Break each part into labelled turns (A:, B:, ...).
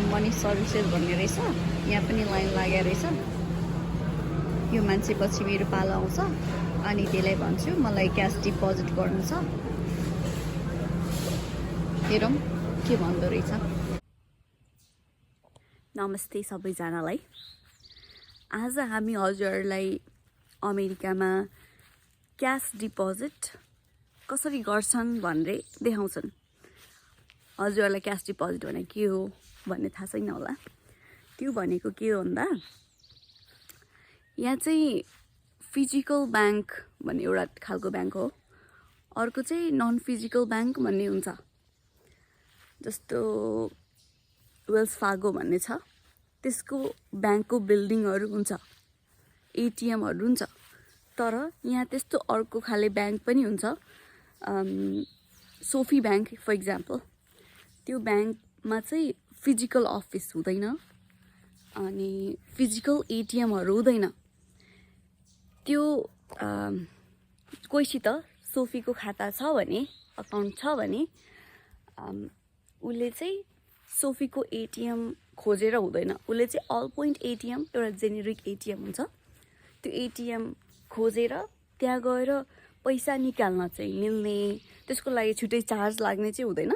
A: Money services भन्ने रहेछ। यहाँ पनि लाइन लागेको रहेछ। यो मान्छे पछि मेरो पालो आउँछ अनि त्यसलाई भन्छु मलाई क्यास डिपोजिट गर्नु छ। हेरौँ के भन्दो रहेछ। नमस्ते सबैजनालाई। आज हामी हजुरहरूलाई अमेरिकामा क्यास डिपोजिट कसरी गर्छन् भनेर देखाउँछन्। हजुरहरूलाई क्यास डिपोजिट भनेको के हो भन्ने थाहा छैन होला। त्यो भनेको के हो भन्दा यहाँ चाहिँ फिजिकल ब्याङ्क भन्ने एउटा खालको ब्याङ्क हो, अर्को चाहिँ नन फिजिकल ब्याङ्क भन्ने हुन्छ। जस्तो वेल्स फार्गो भन्ने छ, त्यसको ब्याङ्कको बिल्डिङहरू हुन्छ, एटिएमहरू हुन्छ। तर यहाँ त्यस्तो अर्को खाले ब्याङ्क पनि हुन्छ, सोफी ब्याङ्क फर इक्जाम्पल। त्यो ब्याङ्कमा चाहिँ फिजिकल अफिस हुँदैन अनि फिजिकल एटिएमहरू हुँदैन। त्यो कोहीसित सोफीको खाता छ भने, अकाउन्ट छ भने उसले चाहिँ सोफीको एटिएम खोजेर हुँदैन। उसले चाहिँ अल पोइन्ट एटिएम, एउटा जेनेरिक एटिएम हुन्छ, त्यो एटिएम खोजेर त्यहाँ गएर पैसा निकाल्न चाहिँ मिल्ने, त्यसको लागि छुट्टै चार्ज लाग्ने चाहिँ हुँदैन।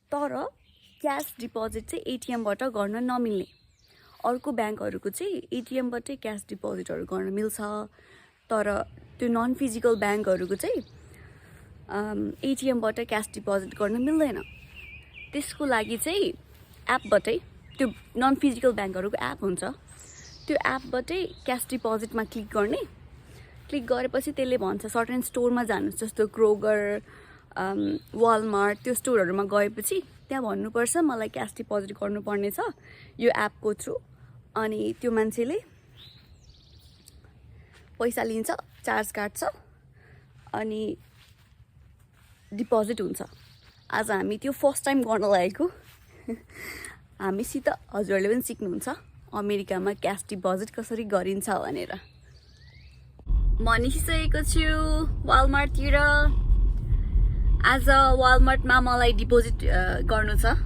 A: तर क्यास डिपोजिट चाहिँ एटिएमबाट गर्न नमिल्ने। अर्को ब्याङ्कहरूको चाहिँ एटिएमबाटै क्यास डिपोजिटहरू गर्न मिल्छ, तर त्यो नन फिजिकल ब्याङ्कहरूको चाहिँ एटिएमबाट क्यास डिपोजिट गर्न मिल्दैन। त्यसको लागि चाहिँ एपबाटै, त्यो नन फिजिकल ब्याङ्कहरूको एप हुन्छ, त्यो एपबाटै क्यास डिपोजिटमा क्लिक गर्ने। क्लिक गरेपछि त्यसले भन्छ सर्टेन स्टोरमा जानुहोस्, जस्तो क्रोगर, वालमार्ट, त्यो स्टोरहरूमा गएपछि त्यहाँ भन्नुपर्छ मलाई क्यास डिपोजिट गर्नुपर्ने छ यो एपको थ्रु। अनि त्यो मान्छेले पैसा लिन्छ, चार्ज काट्छ अनि डिपोजिट हुन्छ। आज हामी त्यो फर्स्ट टाइम गर्न लागेको। हामीसित हजुरहरूले पनि सिक्नुहुन्छ अमेरिकामा क्यास डिपोजिट कसरी गरिन्छ भनेर। म निस्किसकेको छु वालमार्टतिर। आज वालमार्टमा मलाई डिपोजिट गर्नु छ।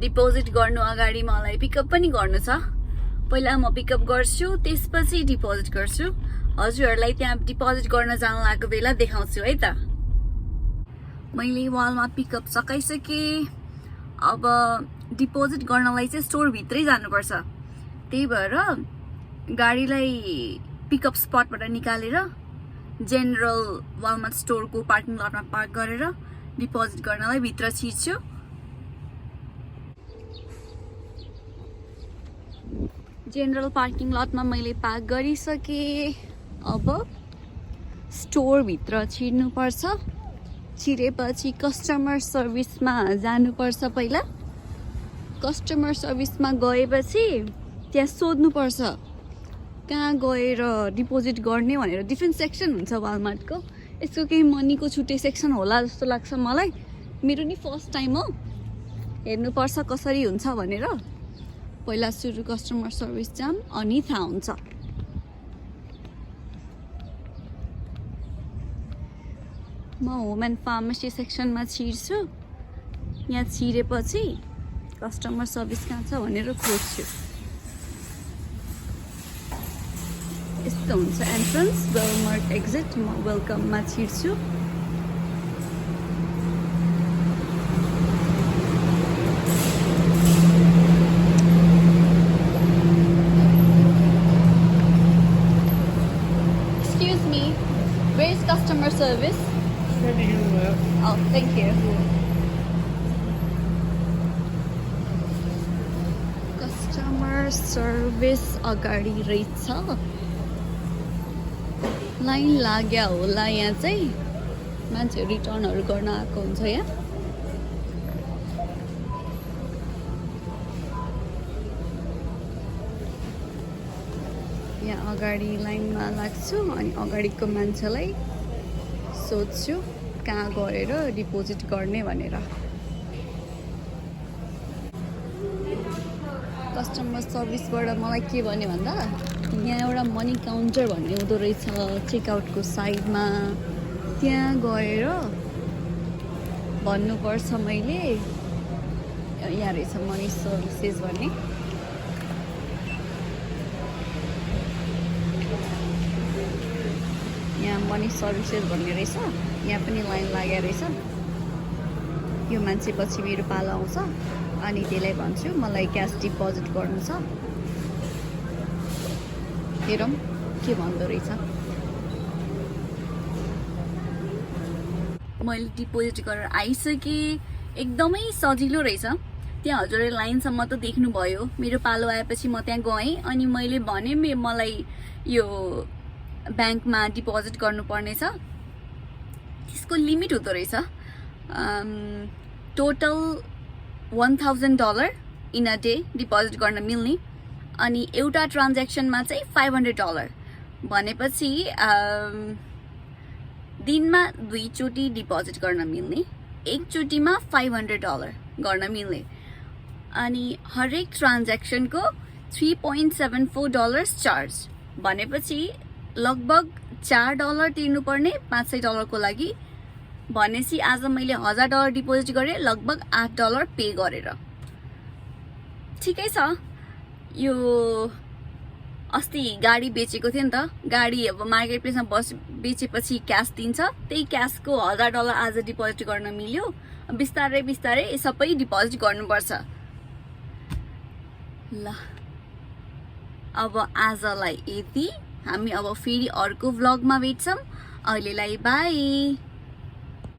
A: डिपोजिट गर्नु अगाडि मलाई पिकअप पनि गर्नु छ। पहिला म पिकअप गर्छु, त्यसपछि डिपोजिट गर्छु। हजुरहरूलाई त्यहाँ डिपोजिट गर्न जान लागेको बेला देखाउँछु है त। मैले वालमा पिकअप सकाइसकेँ। अब डिपोजिट गर्नलाई चाहिँ स्टोरभित्रै जानुपर्छ। त्यही भएर गाडीलाई पिकअप स्पटबाट निकालेर जेनरल वालमार्ट स्टोरको पार्किङ लटमा पार्क गरेर डिपोजिट गर्नलाई भित्र छिर्छु। जेनरल पार्किङ लटमा मैले पार्क गरिसकेँ। अब स्टोरभित्र छिर्नुपर्छ। छिरेपछि कस्टमर सर्भिसमा जानुपर्छ। पहिला कस्टमर सर्भिसमा गएपछि त्यहाँ सोध्नुपर्छ कहाँ गएर डिपोजिट गर्ने भनेर। डिफ्रेन्ट सेक्सन हुन्छ वालमार्टको। यसको केही मनीको छुट्टै सेक्सन होला जस्तो लाग्छ मलाई। मेरो नि फर्स्ट टाइम हो, हेर्नुपर्छ कसरी हुन्छ भनेर। पहिला सुरु कस्टमर सर्भिस जाम, अनि थाहा हुन्छ। म होम एन्ड फार्मेसी सेक्सनमा छिर्छु। यहाँ छिरेपछि कस्टमर सर्भिस कहाँ छ भनेर खोज्छु। यस्तो हुन्छ एन्ट्रन्स, वालमार्ट एक्जिट। म वेलकममा छिर्छु। Excuse me, where is customer service? Oh, thank you. Customer service अगाडि रहेछ। लाइन लाग्या होला। यहाँ चाहिँ मान्छेहरू रिटर्नहरू गर्न आएको हुन्छ। यहाँ अगाडि लाइनमा लाग्छु अनि अगाडिको मान्छेलाई सोध्छु कहाँ गएर डिपोजिट गर्ने भनेर। कस्टमर सर्भिसबाट मलाई के भन्यो भन्दा यहाँ एउटा मनी काउन्टर भन्ने हुँदो रहेछ चेकआउटको साइडमा। त्यहाँ गएर भन्नुपर्छ मैले यहाँ रहेछ मनी सर्भिसेस भन्ने। यहाँ मनी सर्भिसेस भन्ने रहेछ, यहाँ पनि लाइन लागेको रहेछ। यो मान्छे पछि मेरो पालो आउँछ अनि त्यसलाई भन्छु मलाई क्यास डिपोजिट गर्नु छ। हेरौँ के भन्दो रहेछ। मैले डिपोजिट गरेर आइसकेँ, एकदमै सजिलो रहेछ। त्यहाँ हजुरले लाइनसम्म त देख्नुभयो। मेरो पालो आएपछि म त्यहाँ गएँ अनि मैले भने मलाई यो ब्याङ्कमा डिपोजिट गर्नुपर्ने छ। त्यसको लिमिट हुँदो रहेछ total $1000 in a day deposit गर्न मिल्ने, अनि एउटा ट्रान्ज्याक्सनमा चाहिँ $500 भनेपछि दिनमा 2 चोटि डिपोजिट गर्न मिल्ने, एकचोटिमा $500 गर्न मिल्ने, अनि हरेक ट्रान्ज्याक्सनको $3.74 चार्ज भनेपछि लगभग $4 तिर्नुपर्ने $500 को लागि। भनेपछि आज मैले $1000 डिपोजिट गरेँ, लगभग $8 पे गरेर। ठिकै छ। यो अस्ति गाडी बेचेको थिएँ नि त, गाडी अब मार्केट प्लेसमा बेचेपछि क्यास दिन्छ, त्यही क्यासको $1000 आज डिपोजिट गर्न मिल्यो। बिस्तारै बिस्तारै सबै डिपोजिट गर्नुपर्छ। ल अब आजलाई यति। हामी अब फेरि अर्को भ्लगमा भेट्छौँ। अहिलेलाई बाई।